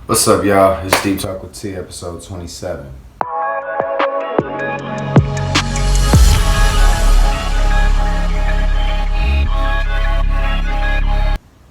What's up, y'all? It's Deep Talk with T, episode 27.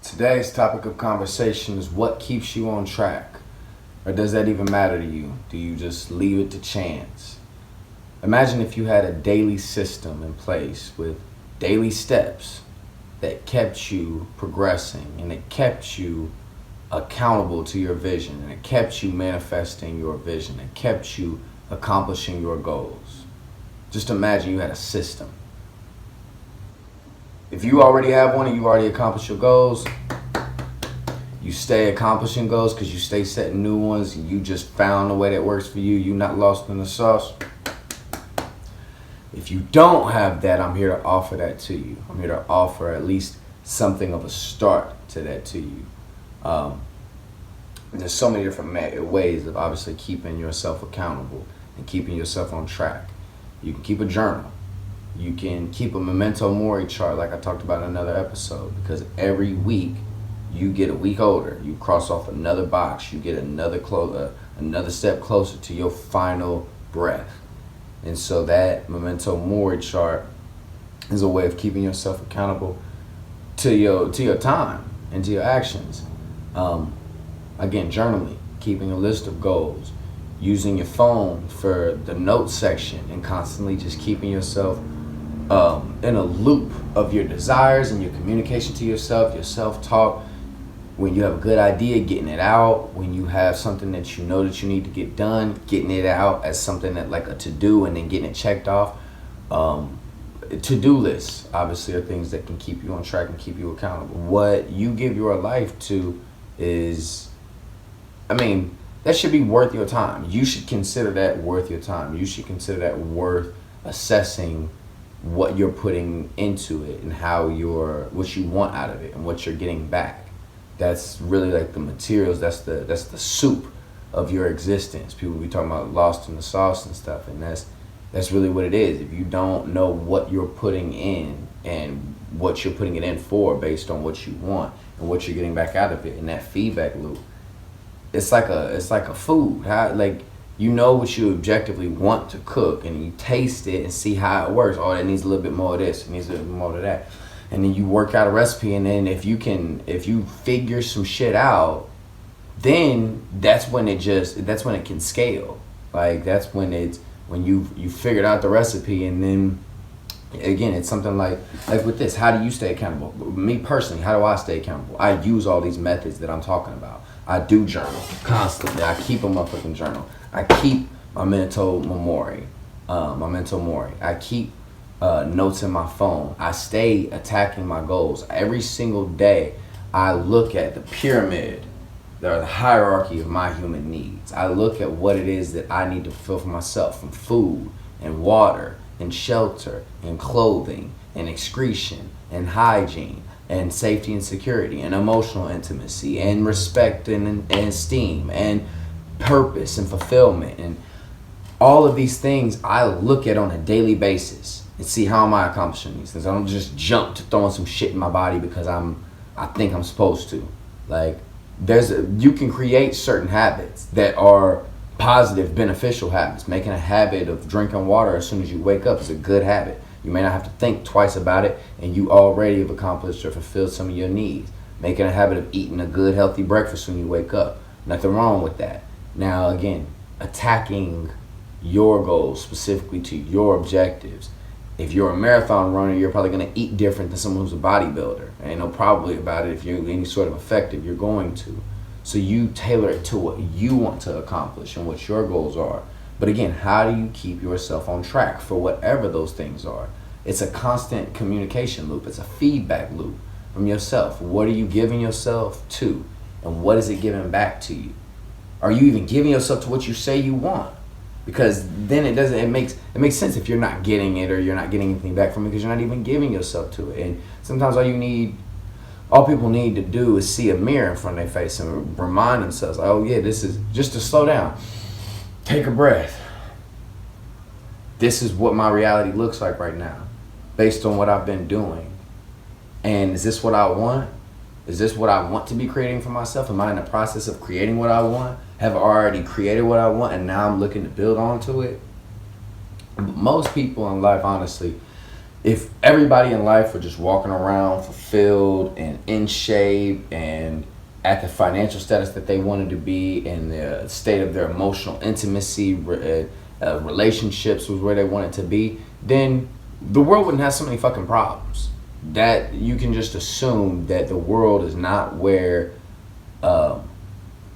Today's topic of conversation is what keeps you on track? Or does that even matter to you? Do you just leave it to chance? Imagine if you had a daily system in place with daily steps that kept you progressing and it kept you accountable to your vision, and it kept you manifesting your vision, it kept you accomplishing your goals. Just imagine you had a system. If you already have one and you've already accomplished your goals, you stay accomplishing goals because you stay setting new ones and you just found a way that works for you. You're not lost in the sauce. If you don't have that, I'm here to offer that to you. I'm here to offer at least something of a start to that to you. There's so many different ways of obviously keeping yourself accountable and keeping yourself on track. You can keep a journal. You can keep a memento mori chart like I talked about in another episode, because every week you get a week older. You cross off another box. You get another step closer to your final breath. And so that memento mori chart is a way of keeping yourself accountable to your time and to your actions. Again, journaling, keeping a list of goals, using your phone for the notes section, and constantly just keeping yourself in a loop of your desires and your communication to yourself, your self-talk. When you have a good idea, getting it out. When you have something that you know that you need to get done, getting it out as something that like a to-do and then getting it checked off. To-do lists, obviously, are things that can keep you on track and keep you accountable. What you give your life to is, that should be worth your time. You should consider that worth your time. You should consider that worth assessing what you're putting into it and what you want out of it and what you're getting back. That's really like the materials. That's the soup of your existence. People be talking about lost in the sauce and stuff, and that's really what it is. If you don't know what you're putting in and what you're putting it in for based on what you want and what you're getting back out of it, and that feedback loop, it's like a food. You know what you objectively want to cook, and you taste it and see how it works. Oh, that needs a little bit more of this, it needs a little bit more of that. And then you work out a recipe, and then if you figure some shit out, then that's when it can scale. Like that's when you figured out the recipe, and then again, it's something like with this. How do you stay accountable? Me personally, how do I stay accountable? I use all these methods that I'm talking about. I do journal constantly. I keep a motherfucking journal. I keep my memento mori. I keep notes in my phone. I stay attacking my goals. Every single day, I look at the pyramid, the hierarchy of my human needs. I look at what it is that I need to fulfill for myself, from food and water and shelter and clothing and excretion and hygiene and safety and security and emotional intimacy and respect and esteem and purpose and fulfillment. And all of these things I look at on a daily basis and see, how am I accomplishing these things? I don't just jump to throwing some shit in my body because I think I'm supposed to. Like, you can create certain habits that are positive, beneficial habits. Making a habit of drinking water as soon as you wake up is a good habit. You may not have to think twice about it, and you already have accomplished or fulfilled some of your needs. Making a habit of eating a good, healthy breakfast when you wake up. Nothing wrong with that. Now, again, attacking your goals specifically to your objectives. If you're a marathon runner, you're probably going to eat different than someone who's a bodybuilder. Ain't no probably about it. If you're any sort of effective, you're going to. So you tailor it to what you want to accomplish and what your goals are. But again, how do you keep yourself on track for whatever those things are? It's a constant communication loop. It's a feedback loop from yourself. What are you giving yourself to? And what is it giving back to you? Are you even giving yourself to what you say you want? Because then it makes sense if you're not getting it or you're not getting anything back from it because you're not even giving yourself to it. And sometimes all people need to do is see a mirror in front of their face and remind themselves, like, oh yeah, this is just to slow down. Take a breath. This is what my reality looks like right now based on what I've been doing. And is this what I want? Is this what I want to be creating for myself? Am I in the process of creating what I want? Have I already created what I want and now I'm looking to build onto it? Most people in life, honestly, if everybody in life were just walking around fulfilled and in shape and at the financial status that they wanted to be, and the state of their emotional intimacy, relationships was where they wanted to be, then the world wouldn't have so many fucking problems. That you can just assume that the world is not where,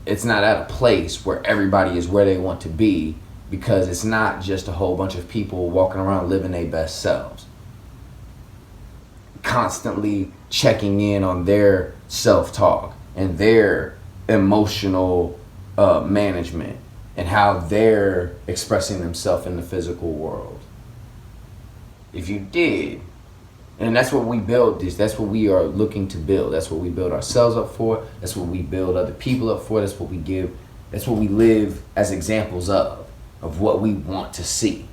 it's not at a place where everybody is where they want to be, because it's not just a whole bunch of people walking around living their best selves, constantly checking in on their self-talk and their emotional management and how they're expressing themselves in the physical world. If you did, and that's what we build this, that's what we are looking to build. That's what we build ourselves up for. That's what we build other people up for. That's what we give. That's what we live as examples of what we want to see.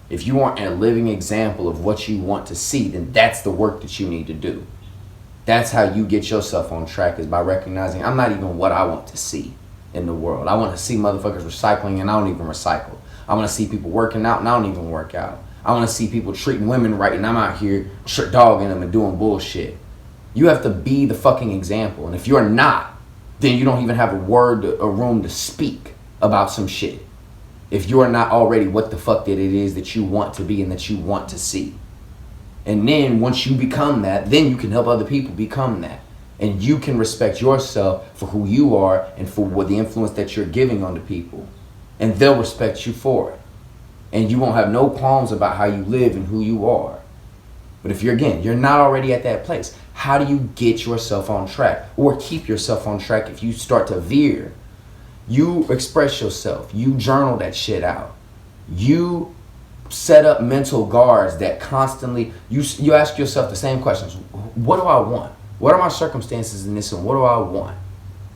If you aren't a living example of what you want to see, then that's the work that you need to do. That's how you get yourself on track, is by recognizing I'm not even what I want to see in the world. I want to see motherfuckers recycling and I don't even recycle. I want to see people working out and I don't even work out. I want to see people treating women right and I'm out here dogging them and doing bullshit. You have to be the fucking example. And if you're not, then you don't even have a room to speak about some shit. If you're not already what the fuck that it is that you want to be and that you want to see. And then once you become that, then you can help other people become that. And you can respect yourself for who you are and for what the influence that you're giving onto people. And they'll respect you for it. And you won't have no qualms about how you live and who you are. But if you're not already at that place, how do you get yourself on track or keep yourself on track if you start to veer? You express yourself. You journal that shit out. You set up mental guards that constantly, you ask yourself the same questions. What do I want? What are my circumstances in this, and what do I want?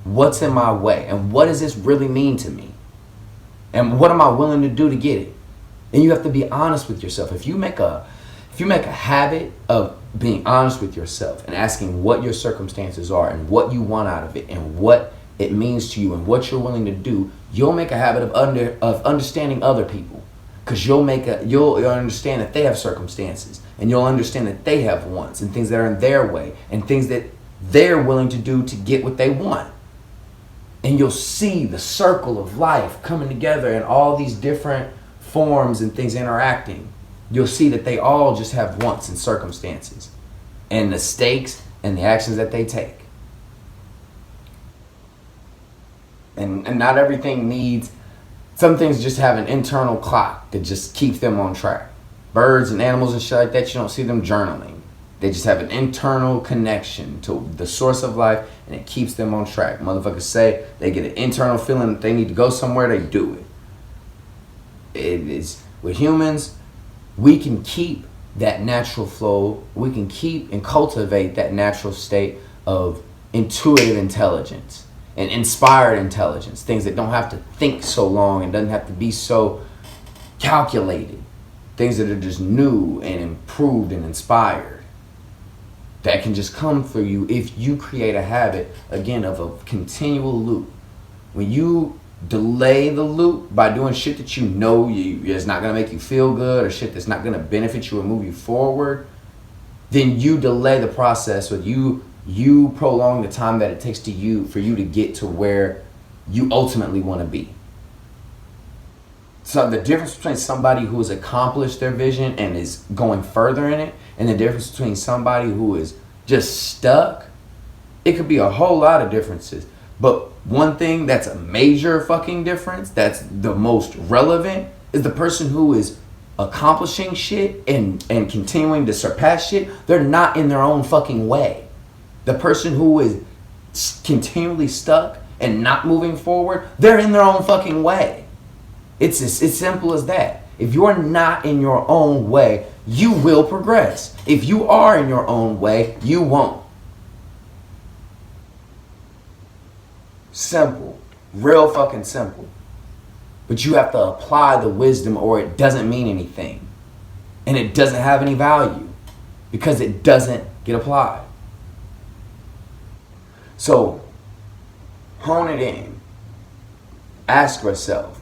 What's in my way? And what does this really mean to me? And what am I willing to do to get it? And you have to be honest with yourself. If you make a habit of being honest with yourself and asking what your circumstances are and what you want out of it and what it means to you and what you're willing to do, you'll make a habit of understanding other people. Because you'll understand that they have circumstances, and you'll understand that they have wants and things that are in their way and things that they're willing to do to get what they want. And you'll see the circle of life coming together and all these different forms and things interacting. You'll see that they all just have wants and circumstances and the stakes and the actions that they take. And not everything needs, some things just have an internal clock that just keeps them on track. Birds and animals and shit like that, you don't see them journaling. They just have an internal connection to the source of life, and it keeps them on track. Motherfuckers say they get an internal feeling that they need to go somewhere, they do it. It is, with humans, we can keep that natural flow. We can keep and cultivate that natural state of intuitive intelligence and inspired intelligence. Things that don't have to think so long and doesn't have to be so calculated. Things that are just new and improved and inspired. That can just come through you if you create a habit, again, of a continual loop. When you delay the loop by doing shit that you know is not going to make you feel good, or shit that's not going to benefit you or move you forward, then you delay the process, or you prolong the time that it takes for you to get to where you ultimately want to be. So the difference between somebody who has accomplished their vision and is going further in it, and the difference between somebody who is just stuck, it could be a whole lot of differences. But one thing that's a major fucking difference, that's the most relevant, is the person who is accomplishing shit and continuing to surpass shit. They're not in their own fucking way. The person who is continually stuck and not moving forward, they're in their own fucking way. It's as simple as that. If you're not in your own way, you will progress. If you are in your own way, you won't. Simple. Real fucking simple. But you have to apply the wisdom, or it doesn't mean anything. And it doesn't have any value because it doesn't get applied. So hone it in. Ask yourself,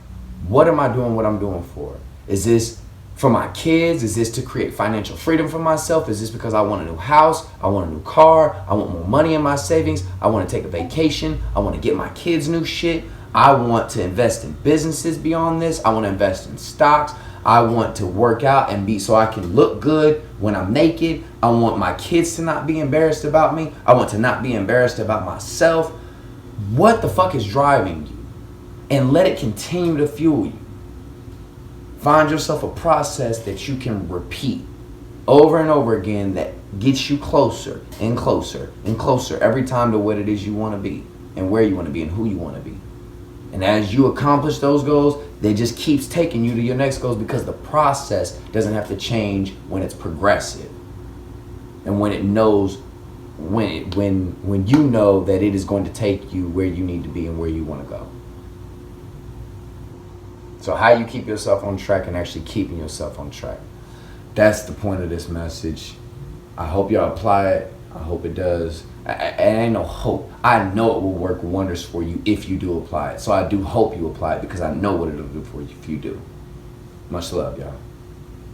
what am I doing what I'm doing for? Is this for my kids? Is this to create financial freedom for myself? Is this because I want a new house? I want a new car? I want more money in my savings? I want to take a vacation? I want to get my kids new shit? I want to invest in businesses beyond this. I want to invest in stocks. I want to work out and be so I can look good when I'm naked. I want my kids to not be embarrassed about me. I want to not be embarrassed about myself. What the fuck is driving you? And let it continue to fuel you. Find yourself a process that you can repeat over and over again that gets you closer and closer and closer every time to what it is you want to be and where you want to be and who you want to be. And as you accomplish those goals, they just keeps taking you to your next goals because the process doesn't have to change when it's progressive. And when it knows when you know that it is going to take you where you need to be and where you want to go. So how you keep yourself on track and actually keeping yourself on track. That's the point of this message. I hope y'all apply it. I hope it does. It ain't no hope. I know it will work wonders for you if you do apply it. So I do hope you apply it because I know what it'll do for you if you do. Much love, y'all.